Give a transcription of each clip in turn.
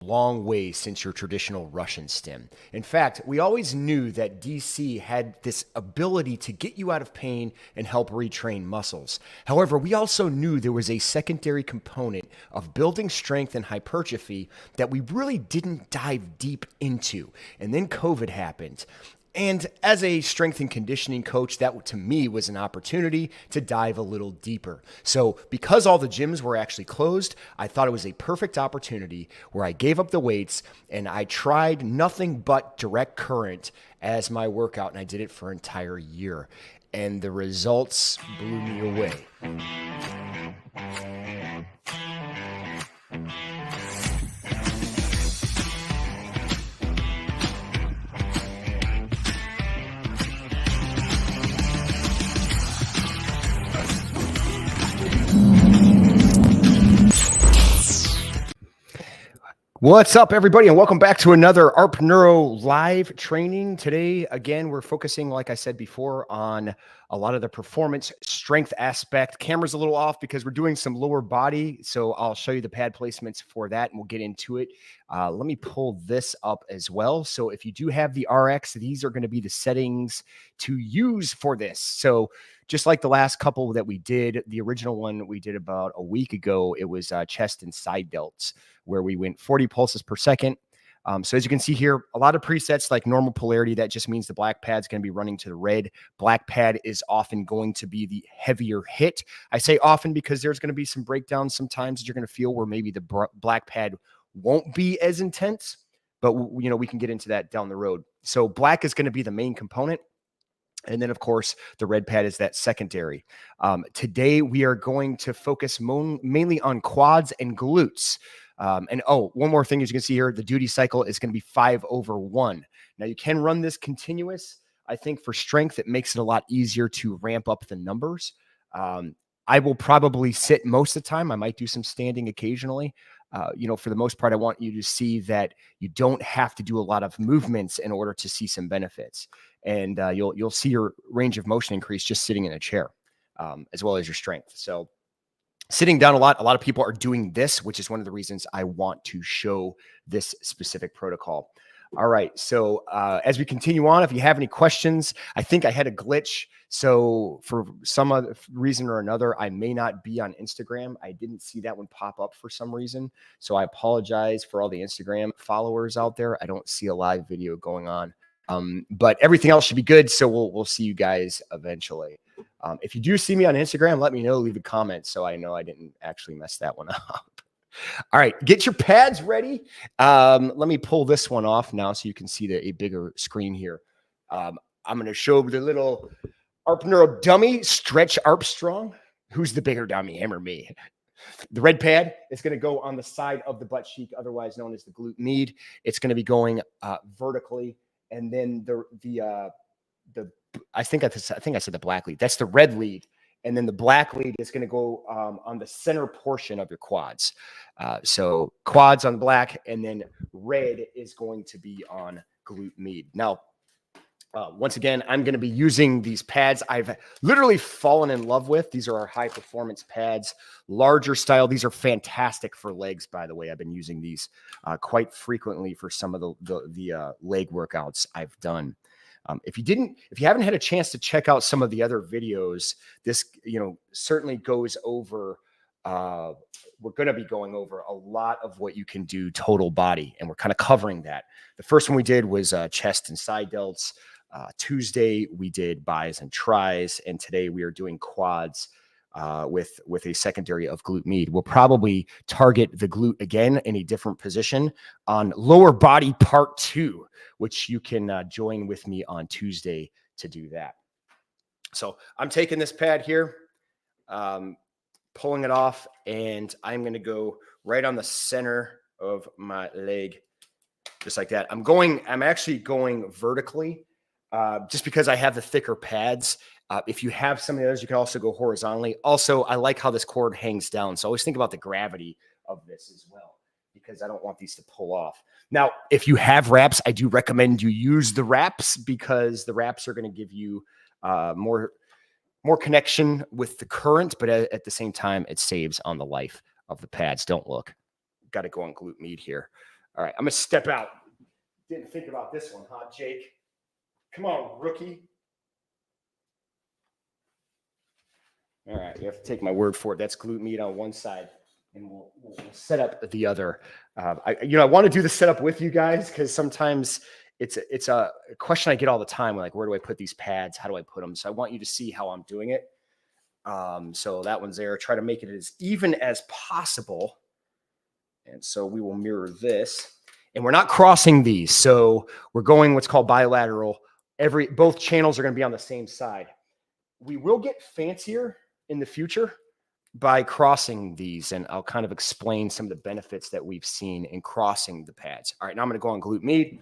long way since your traditional Russian stim. In fact, we always knew that DC had this ability to get you out of pain and help retrain muscles. However, we also knew there was a secondary component of building strength and hypertrophy that we really didn't dive deep into. And then COVID happened. And as a strength and conditioning coach, that to me was an opportunity to dive a little deeper. So, because all the gyms were actually closed, I thought it was a perfect opportunity where I gave up the weights and I tried nothing but direct current as my workout, and I did it for an entire year. And the results blew me away. What's up, everybody, and welcome back to another ARP Neuro live training. Today, again, we're focusing, like I said before, on a lot of the performance strength aspect. Camera's a little off because we're doing some lower body, so I'll show you the pad placements for that, and we'll get into it. Let me pull this up as well. So if you do have the RX, these are going to be the settings to use for this. So just like the last couple that we did, the original one we did about a week ago, it was chest and side delts, where we went 40 pulses per second. So as you can see here, a lot of presets like normal polarity. That just means the black pad's going to be running to the red. Black pad is often going to be the heavier hit. I say often because there's going to be some breakdowns sometimes that you're going to feel where maybe the black pad won't be as intense, but we can get into that down the road. So black is going to be the main component. And then, of course, the red pad is that secondary. Today, we are going to focus mainly on quads and glutes. One more thing, as you can see here, the duty cycle is going to be 5/1. Now, you can run this continuous. I think for strength, it makes it a lot easier to ramp up the numbers. I will probably sit most of the time. I might do some standing occasionally. For the most part, I want you to see that you don't have to do a lot of movements in order to see some benefits. And you'll see your range of motion increase just sitting in a chair, as well as your strength. So sitting down a lot of people are doing this, which is one of the reasons I want to show this specific protocol. All right. So as we continue on, if you have any questions, I think I had a glitch. So for some other reason or another, I may not be on Instagram. I didn't see that one pop up for some reason. So I apologize for all the Instagram followers out there. I don't see a live video going on. But everything else should be good. So we'll see you guys eventually. If you do see me on Instagram, let me know, leave a comment so I know I didn't actually mess that one up. All right, get your pads ready. Let me pull this one off now so you can see a bigger screen here. I'm going to show the little ARP Neuro dummy, Stretch Armstrong. Who's the bigger dummy, him or me? The red pad is going to go on the side of the butt cheek, otherwise known as the glute med. It's going to be going vertically. And then I think I said the black lead. That's the red lead. And then the black lead is going to go on the center portion of your quads. So quads on black, and then red is going to be on glute med. Now, once again, I'm going to be using these pads I've literally fallen in love with. These are our high performance pads, larger style. These are fantastic for legs, by the way. I've been using these quite frequently for some of the leg workouts I've done. If you haven't had a chance to check out some of the other videos, this, certainly goes over, we're going to be going over a lot of what you can do total body. And we're kind of covering that. The first one we did was chest and side delts. Tuesday, we did bis and tris. And today we are doing quads with a secondary of glute med. We'll probably target the glute again in a different position on lower body part 2, which you can join with me on Tuesday to do that. So I'm taking this pad here, pulling it off, and I'm going to go right on the center of my leg, just like that. I'm actually going vertically, just because I have the thicker pads. If you have some of the others, you can also go horizontally. Also, I like how this cord hangs down. So always think about the gravity of this as well, because I don't want these to pull off. Now, if you have wraps, I do recommend you use the wraps, because the wraps are going to give you more connection with the current, but at the same time, it saves on the life of the pads. Don't look. Got to go on glute med here. All right, I'm gonna step out. Didn't think about this one, huh, Jake? Come on, rookie. All right, you have to take my word for it. That's glute med on one side, and we'll set up the other. I want to do the setup with you guys because sometimes it's a question I get all the time. Like, where do I put these pads? How do I put them? So I want you to see how I'm doing it. So that one's there. Try to make it as even as possible. And so we will mirror this. And we're not crossing these. So we're going what's called bilateral. Both channels are going to be on the same side. We will get fancier in the future by crossing these, and I'll kind of explain some of the benefits that we've seen in crossing the pads. All right, now I'm going to go on glute med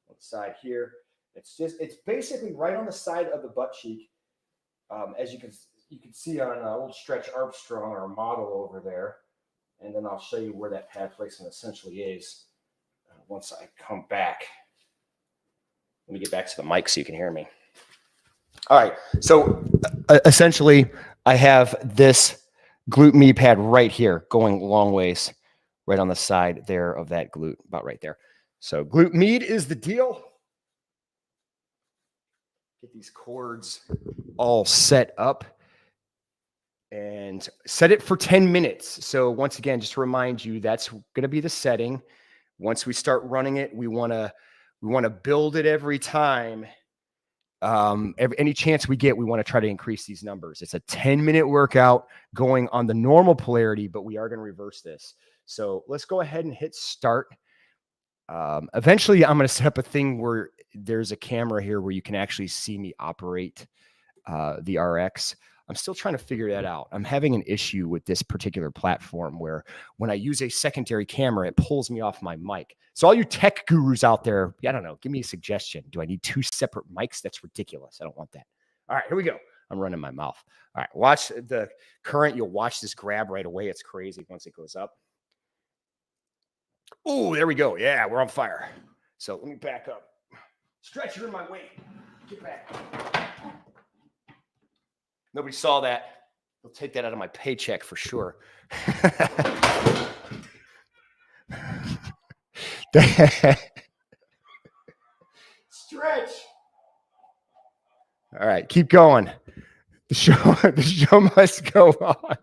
on the side here. It's basically right on the side of the butt cheek, as you can see on old Stretch Armstrong, our model over there. And then I'll show you where that pad placement essentially is once I come back. Let me get back to the mic so you can hear me. All right, so essentially I have this glute med pad right here going long ways, right on the side there of that glute, about right there. So glute med is the deal. Get these cords all set up and set it for 10 minutes. So once again, just to remind you, that's going to be the setting. Once we start running it, we want to build it every time. Any chance we get, we want to try to increase these numbers. It's a 10-minute workout going on the normal polarity, but we are going to reverse this. So let's go ahead and hit start. Eventually, I'm going to set up a thing where there's a camera here where you can actually see me operate the RX. I'm still trying to figure that out. I'm having an issue with this particular platform where when I use a secondary camera, it pulls me off my mic. So all you tech gurus out there, I don't know, give me a suggestion. Do I need 2 separate mics? That's ridiculous. I don't want that. All right, here we go. I'm running my mouth. All right, watch the current. You'll watch this grab right away. It's crazy once it goes up. Oh, there we go. Yeah, we're on fire. So let me back up. Stretch, you're in my way. Get back. Nobody saw that. They'll take that out of my paycheck for sure. Stretch. All right, keep going. The show must go on.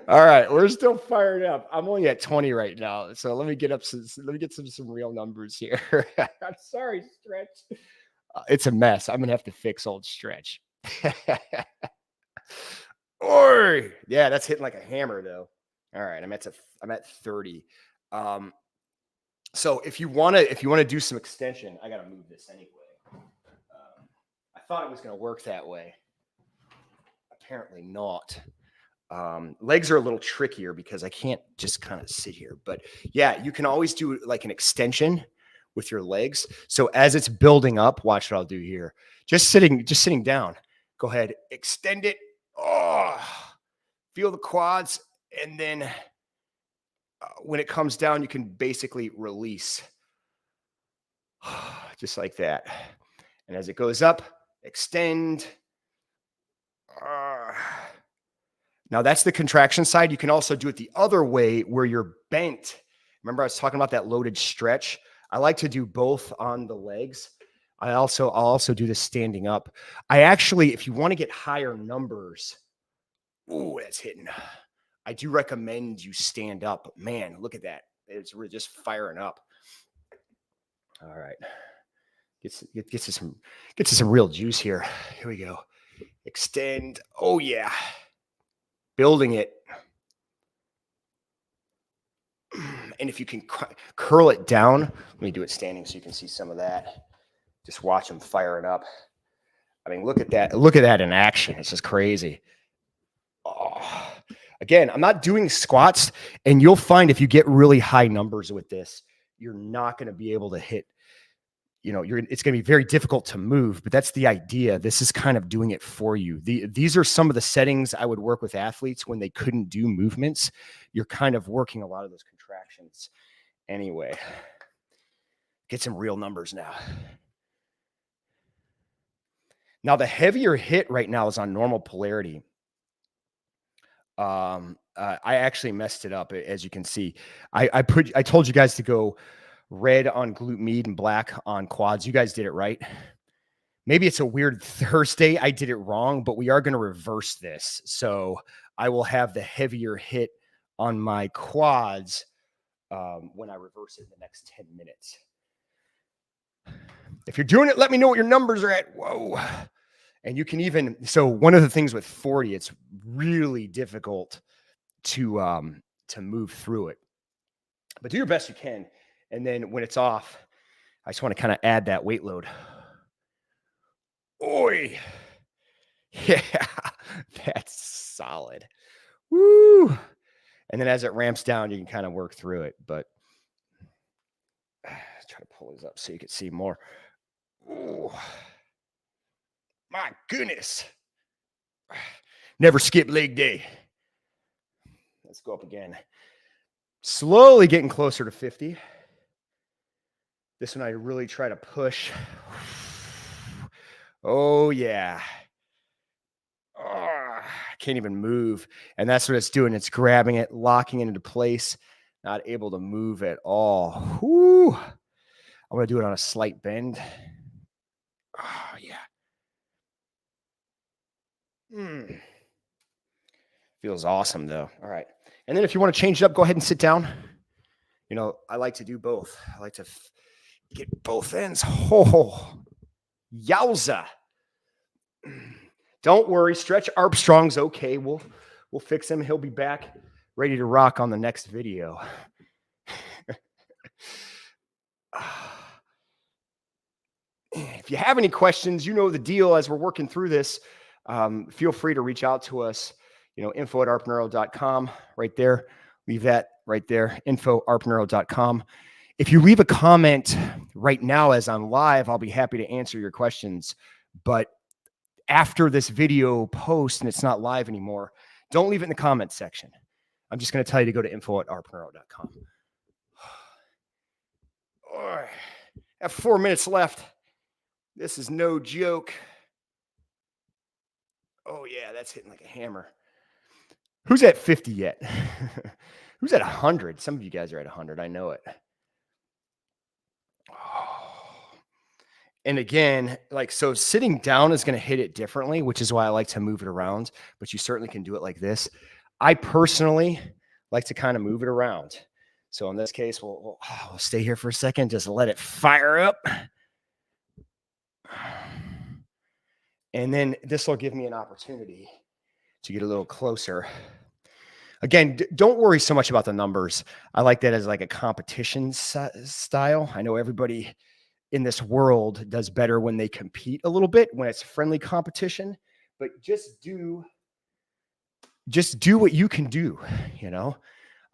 All right, we're still fired up. I'm only at 20 right now, so let me get some real numbers here. I'm sorry, Stretch. It's a mess. I'm gonna have to fix old Stretch. Or yeah, that's hitting like a hammer though. All right, I'm at 30. So if you want to do some extension, I gotta move this anyway. I thought it was gonna work that way. Apparently not. Legs are a little trickier because I can't just kind of sit here. But yeah, you can always do like an extension with your legs. So as it's building up, watch what I'll do here. Just sitting down. Go ahead, extend it. Oh, feel the quads, and then when it comes down, you can basically release, just like that. And as it goes up, extend. Now that's the contraction side. You can also do it the other way where you're bent. Remember I was talking about that loaded stretch? I like to do both on the legs. I'll also do this standing up. I actually, if you want to get higher numbers, ooh, that's hitting. I do recommend you stand up. Man, look at that. It's really just firing up. All right. Gets to some real juice here. Here we go. Extend. Oh yeah. Building it. And if you can curl it down, let me do it standing so you can see some of that. Just watch them firing up. I mean, look at that. Look at that in action. It's just crazy. Oh. Again, I'm not doing squats, and you'll find if you get really high numbers with this, you're not going to be able to hit, it's going to be very difficult to move, but that's the idea. This is kind of doing it for you. These are some of the settings I would work with athletes when they couldn't do movements. You're kind of working a lot of those contractions. Anyway, get some real numbers now. Now, the heavier hit right now is on normal polarity. I actually messed it up, as you can see. I told you guys to go red on glute med and black on quads. You guys did it right. Maybe it's a weird Thursday. I did it wrong, but we are going to reverse this. So I will have the heavier hit on my quads when I reverse it in the next 10 minutes. If you're doing it, let me know what your numbers are at. Whoa. And you can even, so one of the things with 40, it's really difficult to move through it, but do your best you can. And then when it's off, I just want to kind of add that weight load. Oi. Yeah, that's solid. Woo. And then as it ramps down, you can kind of work through it, but try to pull this up so you can see more. Ooh. My goodness. Never skip leg day. Let's go up again. Slowly getting closer to 50. This one I really try to push. Oh, yeah. Oh, I can't even move. And that's what it's doing. It's grabbing it, locking it into place, not able to move at all. Whew. I'm going to do it on a slight bend. Oh, yeah. Feels awesome, though. All right. And then if you want to change it up, go ahead and sit down. You know, I like to do both. I like to get both ends. Oh, yowza. Don't worry. Stretch Armstrong's okay. We'll fix him. He'll be back ready to rock on the next video. If you have any questions, you know the deal as we're working through this. Feel free to reach out to us, info@arpneuro.com right there. Leave that right there, info@arpneuro.com. If you leave a comment right now as I'm live, I'll be happy to answer your questions. But after this video post and it's not live anymore, don't leave it in the comments section. I'm just going to tell you to go to info@arpneuro.com. I have 4 minutes left. This is no joke. Oh, yeah, that's hitting like a hammer. Who's at 50 yet? Who's at 100? Some of you guys are at 100. I know it. Oh. And again, so sitting down is going to hit it differently, which is why I like to move it around. But you certainly can do it like this. I personally like to kind of move it around. So in this case, we'll stay here for a second. Just let it fire up. And then this will give me an opportunity to get a little closer. Again, don't worry so much about the numbers. I like that as like a competition style. I know everybody in this world does better when they compete a little bit, when it's friendly competition, but just do what you can do.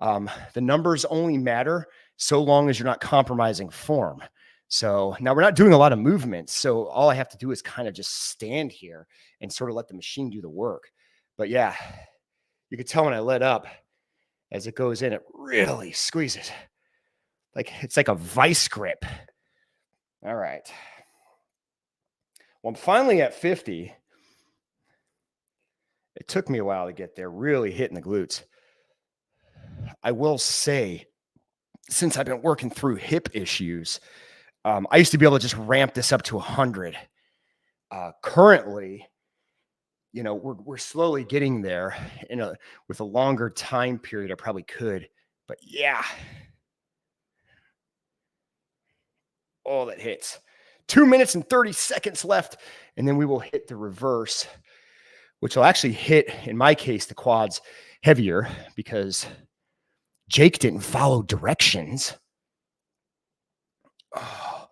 The numbers only matter so long as you're not compromising form. So now we're not doing a lot of movements. So all I have to do is kind of just stand here and sort of let the machine do the work. But yeah, you can tell when I let up as it goes in, it really squeezes. It's like a vice grip. All right. Well, I'm finally at 50. It took me a while to get there, really hitting the glutes. I will say, since I've been working through hip issues, I used to be able to just ramp this up to 100. Currently, we're slowly getting there. With a longer time period, I probably could. But yeah. Oh, that hits. 2 minutes and 30 seconds left, and then we will hit the reverse, which will actually hit, in my case, the quads heavier because Jake didn't follow directions. Oh.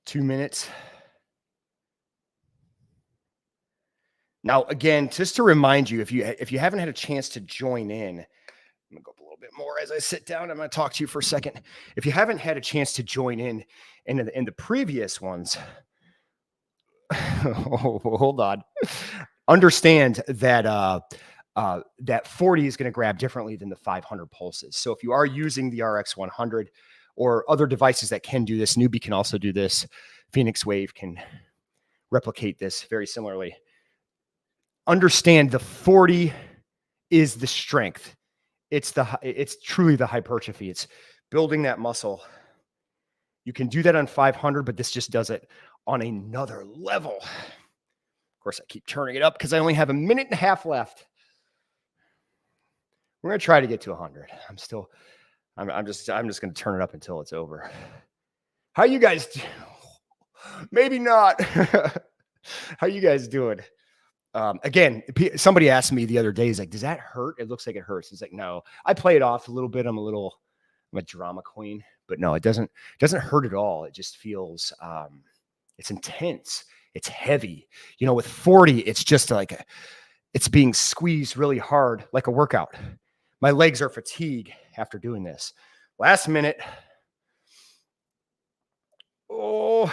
2 minutes. Now, again, just to remind you, if you haven't had a chance to join in, I'm gonna go up a little bit more as I sit down. I'm gonna talk to you for a second. If you haven't had a chance to join in the previous ones, hold on. Understand that that 40 is going to grab differently than the 500 pulses. So if you are using the RX 100 or other devices that can do this, Newbie can also do this. Phoenix Wave can replicate this very similarly. Understand the 40 is the strength. It's truly the hypertrophy. It's building that muscle. You can do that on 500, but this just does it on another level. Of course, I keep turning it up because I only have a minute and a half left. We're going to try to get to 100. I'm just going to turn it up until it's over. How you guys do? Maybe not. How you guys doing? Again, somebody asked me the other day, he's like, does that hurt? It looks like it hurts. He's like, no, I play it off a little bit. I'm a drama queen, but no, it doesn't hurt at all. It just feels, it's intense. It's heavy. You know, with 40, it's just like, it's being squeezed really hard, like a workout. My legs are fatigued after doing this. Last minute. Oh,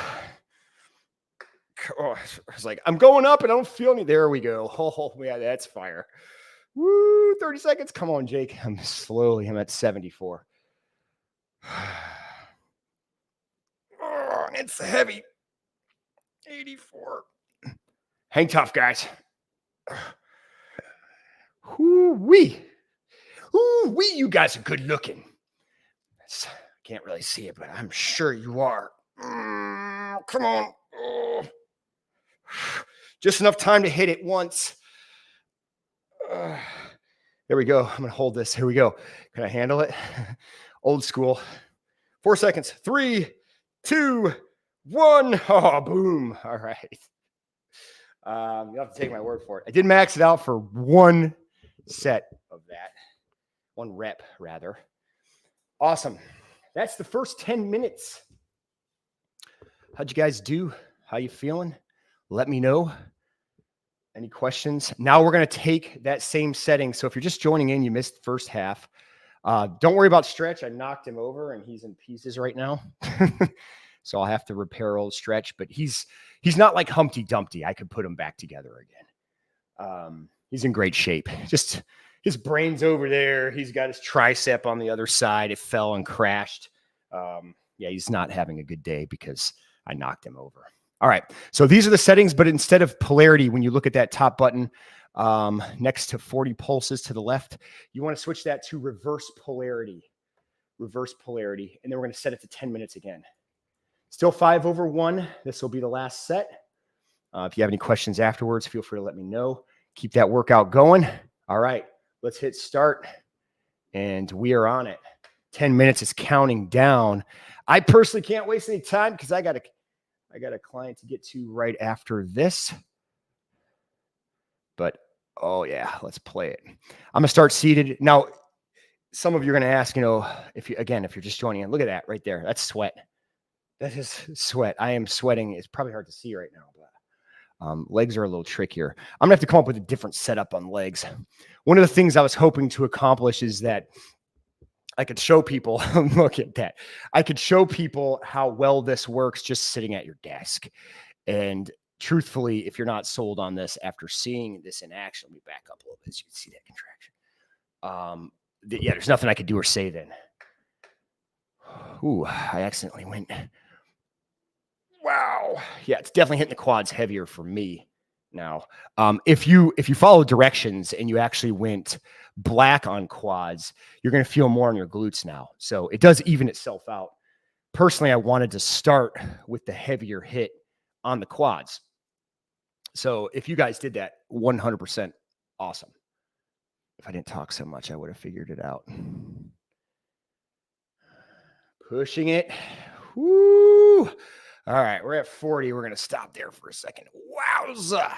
I was like, I'm going up and I don't feel any. There we go. Oh, yeah, that's fire. Woo, 30 seconds. Come on, Jake. I'm at 74. Oh, it's heavy. 84. Hang tough, guys. Woo-wee. Ooh-wee, you guys are good looking. Can't really see it, but I'm sure you are. Come on. Oh. Just enough time to hit it once. There we go. I'm going to hold this. Here we go. Can I handle it? Old school. 4 seconds. 3, 2, 1. Oh, boom. All right. You'll have to take my word for it. I did max it out for one set of that. One rep, rather. Awesome. That's the first 10 minutes. How'd you guys do? How you feeling? Let me know. Any questions? Now we're going to take that same setting. So if you're just joining in, you missed the first half. Don't worry about Stretch. I knocked him over and he's in pieces right now. So I'll have to repair old Stretch, but he's not like Humpty Dumpty. I could put him back together again. He's in great shape. Just his brain's over there. He's got his tricep on the other side. It fell and crashed. Yeah, he's not having a good day because I knocked him over. All right. So these are the settings, but instead of polarity, when you look at that top button next to 40 pulses to the left, you want to switch that to reverse polarity. Reverse polarity. And then we're going to set it to 10 minutes again. Still 5/1. This will be the last set. If you have any questions afterwards, feel free to let me know. Keep that workout going. All right. Let's hit start. And we are on it. 10 minutes is counting down. I personally can't waste any time because I got a client to get to right after this. But, oh, yeah, let's play it. I'm going to start seated. Now, some of you are going to ask, if you're just joining in, look at that right there. That's sweat. That is sweat. I am sweating. It's probably hard to see right now, but legs are a little trickier. I'm going to have to come up with a different setup on legs. One of the things I was hoping to accomplish is that I could show people, look at that. I could show people how well this works just sitting at your desk. And truthfully, if you're not sold on this after seeing this in action, let me back up a little bit so you can see that contraction. Yeah, there's nothing I could do or say then. Ooh, I accidentally went. Wow. Yeah, it's definitely hitting the quads heavier for me now. If you follow directions and you actually went black on quads, you're going to feel more on your glutes now. So it does even itself out. Personally, I wanted to start with the heavier hit on the quads. So if you guys did that, 100% awesome. If I didn't talk so much, I would have figured it out. Pushing it. Woo. All right, we're at 40. We're going to stop there for a second. Wowza.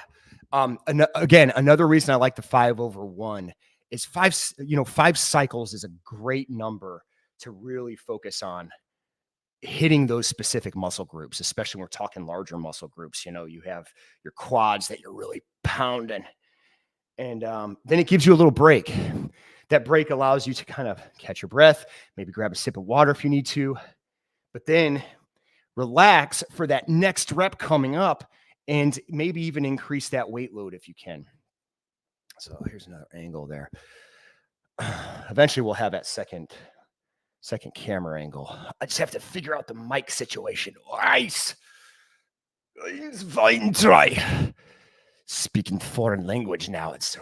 Again, another reason I like the 5/1 is 5 cycles is a great number to really focus on hitting those specific muscle groups, especially when we're talking larger muscle groups. You have your quads that you're really pounding. And then it gives you a little break. That break allows you to kind of catch your breath, maybe grab a sip of water if you need to, but then relax for that next rep coming up and maybe even increase that weight load if you can. So here's another angle there. Eventually we'll have that second camera angle. I just have to figure out the mic situation. Nice. It's fine, try. Speaking foreign language now. It's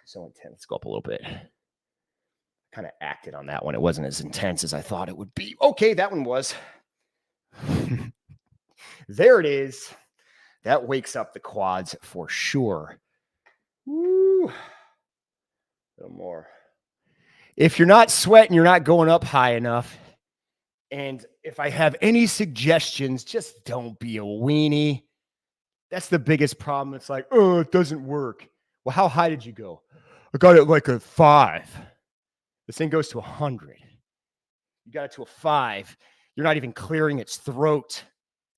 so intense. Let's go up a little bit. Kind of acted on that one. It wasn't as intense as I thought it would be. Okay, that one was. There it is. That wakes up the quads for sure. Woo. A little more. If you're not sweating, you're not going up high enough. And if I have any suggestions, just don't be a weenie. That's the biggest problem. It's like, oh, it doesn't work. Well, how high did you go? I got it like a 5. This thing goes to 100. You got it to a 5. You're not even clearing its throat.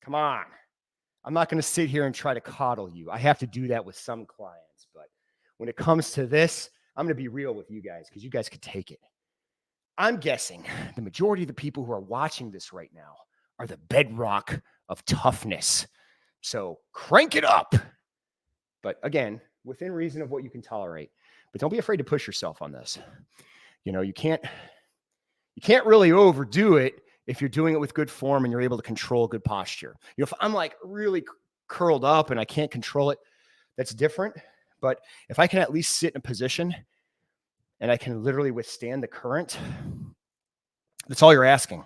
Come on. I'm not going to sit here and try to coddle you. I have to do that with some clients. But when it comes to this, I'm going to be real with you guys because you guys could take it. I'm guessing the majority of the people who are watching this right now are the bedrock of toughness. So crank it up. But again, within reason of what you can tolerate. But don't be afraid to push yourself on this. You know, you can't really overdo it if you're doing it with good form and you're able to control good posture. You know, if I'm like really curled up and I can't control it, that's different. But if I can at least sit in a position and I can literally withstand the current, that's all you're asking.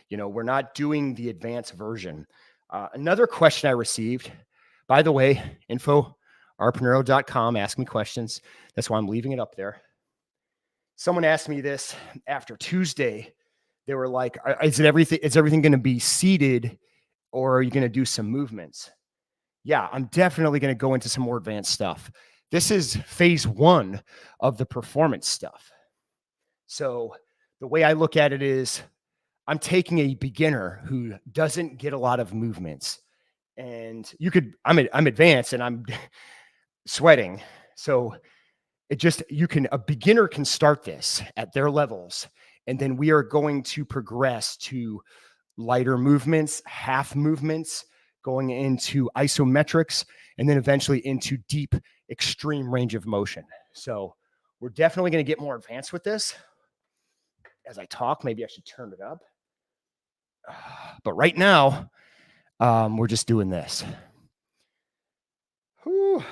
You know, we're not doing the advanced version. Another question I received, by the way, info@arpneuro.com, ask me questions. That's why I'm leaving it up there. Someone asked me this after Tuesday. They were like, is everything going to be seated or are you going to do some movements? Yeah, I'm definitely going to go into some more advanced stuff. This is phase 1 of the performance stuff. So the way I look at it is I'm taking a beginner who doesn't get a lot of movements, and I'm advanced and I'm sweating. So a beginner can start this at their levels. And then we are going to progress to lighter movements, half movements, going into isometrics, and then eventually into deep, extreme range of motion. So we're definitely going to get more advanced with this. As I talk, maybe I should turn it up. But right now, we're just doing this. Whew.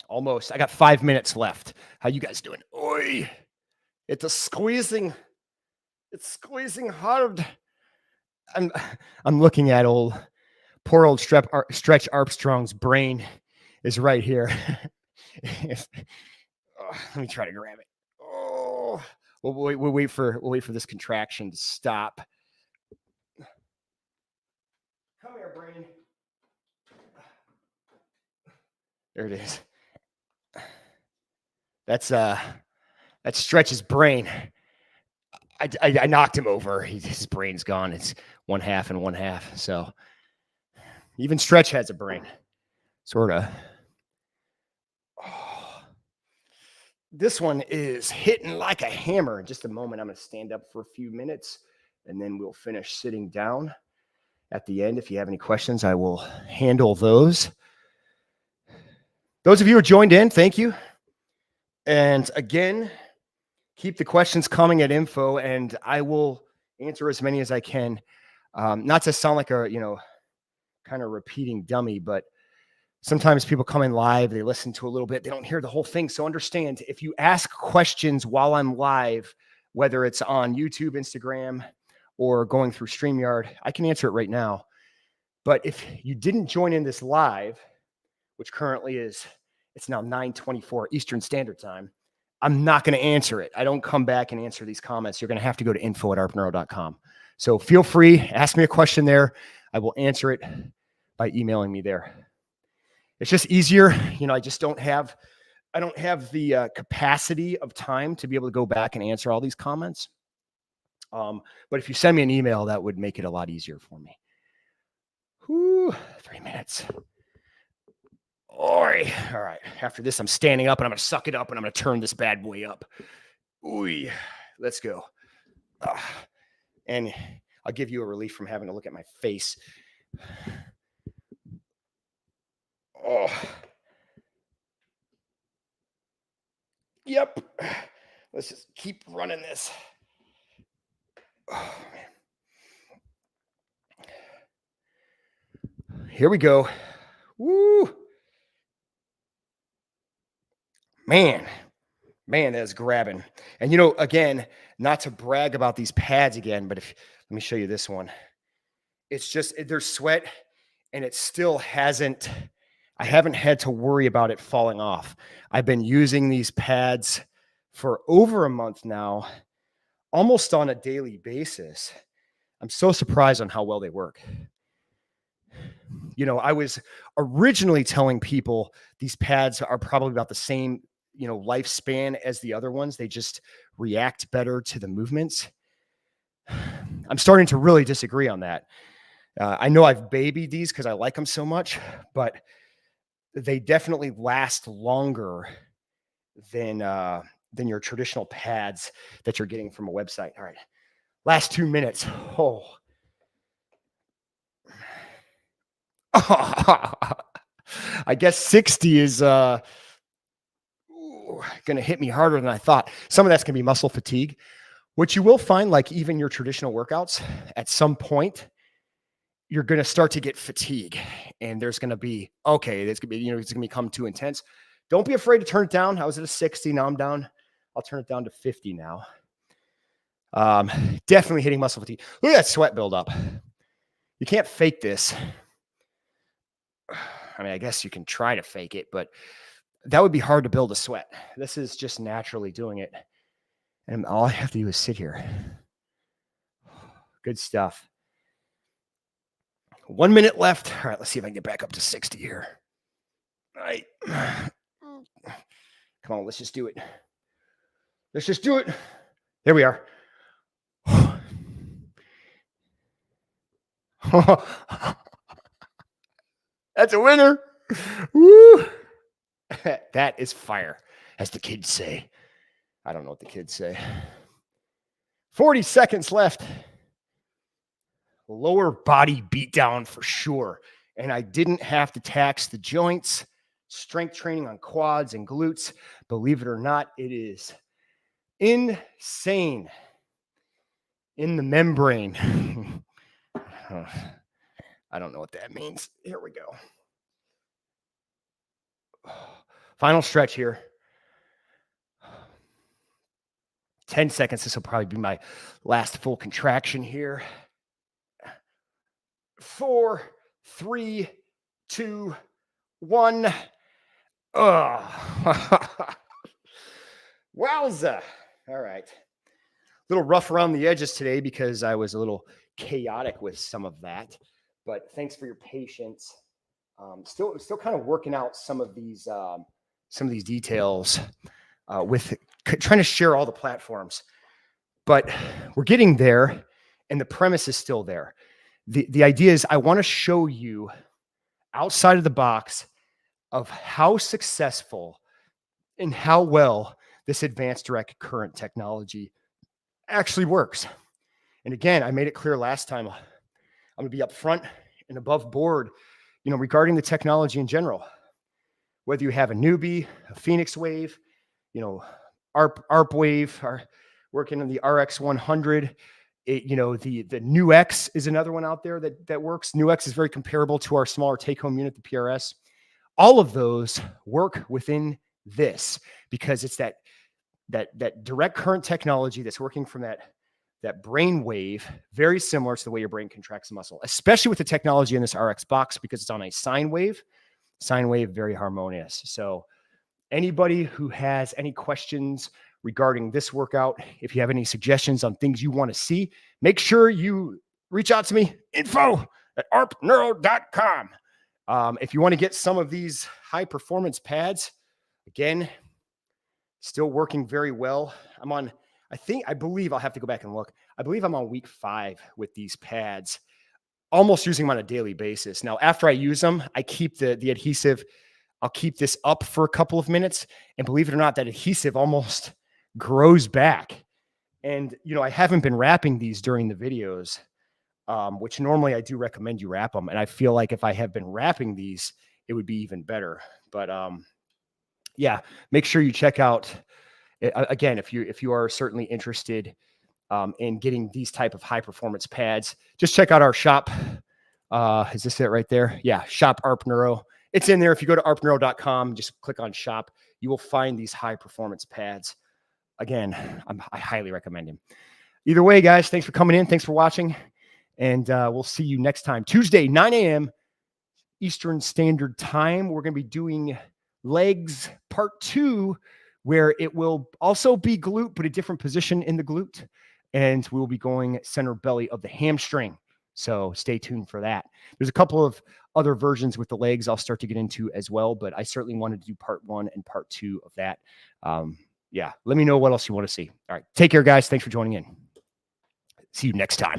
Almost. I got 5 minutes left. How you guys doing? Oi. It's squeezing hard. I'm looking at poor old Stretch Armstrong's brain is right here. Let me try to grab it. Oh, we'll wait for this contraction to stop. Come here, brain. There it is. That's Stretch's brain. I knocked him over. His brain's gone. It's 1/2 and 1/2. So even Stretch has a brain, sort of. Oh, this one is hitting like a hammer. In just a moment, I'm going to stand up for a few minutes, and then we'll finish sitting down. At the end, if you have any questions, I will handle those. Those of you who joined in, thank you. And again, keep the questions coming at info, and I will answer as many as I can. Not to sound like a, kind of repeating dummy, but sometimes people come in live, they listen to a little bit, they don't hear the whole thing. So understand, if you ask questions while I'm live, whether it's on YouTube, Instagram, or going through StreamYard, I can answer it right now. But if you didn't join in this live, which currently it's now 9:24 Eastern Standard Time, I'm not going to answer it. I don't come back and answer these comments. You're going to have to go to info@arpneuro.com. So feel free, ask me a question there. I will answer it by emailing me there. It's just easier. I don't have the capacity of time to be able to go back and answer all these comments. But if you send me an email, that would make it a lot easier for me. Whew, 3 minutes. All right. After this, I'm standing up and I'm going to suck it up and I'm going to turn this bad boy up. Ooh, let's go. And I'll give you a relief from having to look at my face. Oh. Yep. Let's just keep running this. Oh, man. Here we go. Woo. Man, that's grabbing. And again, not to brag about these pads again, but let me show you this one. It's just there's sweat and it still hasn't I haven't had to worry about it falling off. I've been using these pads for over a month now, almost on a daily basis. I'm so surprised on how well they work. I was originally telling people these pads are probably about the same, lifespan as the other ones. They just react better to the movements. I'm starting to really disagree on that. I know I've babied these because I like them so much, but they definitely last longer than your traditional pads that you're getting from a website. All right, last 2 minutes. Oh. I guess 60 is going to hit me harder than I thought. Some of that's going to be muscle fatigue, which you will find, like even your traditional workouts, at some point, you're going to start to get fatigue, and there's going to be, it's going to be, it's going to become too intense. Don't be afraid to turn it down. I was at a 60. Now I'm down. I'll turn it down to 50 now. Definitely hitting muscle fatigue. Look at that sweat buildup. You can't fake this. I mean, I guess you can try to fake it, but that would be hard to build a sweat. This is just naturally doing it. And all I have to do is sit here. Good stuff. 1 minute left. All right, let's see if I can get back up to 60 here. All right. Come on, let's just do it. Let's just do it. There we are. That's a winner. Woo. That is fire, as the kids say. I don't know what the kids say. 40 seconds left. Lower body beatdown for sure. And I didn't have to tax the joints. Strength training on quads and glutes. Believe it or not, it is insane. In the membrane. I don't know what that means. Here we go. Final stretch here. 10 seconds. This will probably be my last full contraction here. 4, 3, 2, 1. Wowza. All right. A little rough around the edges today because I was a little chaotic with some of that. But thanks for your patience. Still kind of working out some of these details with trying to share all the platforms, but we're getting there, and the premise is still there. The idea is I want to show you outside of the box of how successful and how well this advanced direct current technology actually works. And again, I made it clear last time, I'm going to be upfront and above board, regarding the technology in general. Whether you have a newbie, a Phoenix Wave, ARP Wave, or working on the RX 100, the New X is another one out there that works. New X is very comparable to our smaller take-home unit, the PRS. All of those work within this because it's that direct current technology that's working from that brain wave, very similar to the way your brain contracts muscle, especially with the technology in this RX box because it's on a sine wave. Sine wave, very harmonious. So anybody who has any questions regarding this workout, if you have any suggestions on things you want to see, make sure you reach out to me, info@arpneuro.com. If you want to get some of these high performance pads, again, still working very well. I believe I'll have to go back and look. I believe I'm on week 5 with these pads, almost using them on a daily basis. Now, after I use them, I keep the adhesive. I'll keep this up for a couple of minutes, and believe it or not, that adhesive almost grows back. And, I haven't been wrapping these during the videos, which normally I do recommend you wrap them. And I feel like if I have been wrapping these, it would be even better. But yeah, make sure you check out, again, if you are certainly interested in getting these type of high performance pads, just check out our shop, Is this it right there? Yeah, shop ARP Neuro. It's in there. If you go to arpneuro.com, just click on shop, you will find these high performance pads. Again, I highly recommend him. Either way, guys, thanks for coming in. Thanks for watching. And we'll see you next time. Tuesday, 9 a.m. Eastern Standard Time. We're going to be doing legs part 2, where it will also be glute, but a different position in the glute. And we'll be going center belly of the hamstring. So stay tuned for that. There's a couple of other versions with the legs I'll start to get into as well, but I certainly wanted to do part 1 and part 2 of that. Yeah, let me know what else you want to see. All right, take care, guys. Thanks for joining in. See you next time.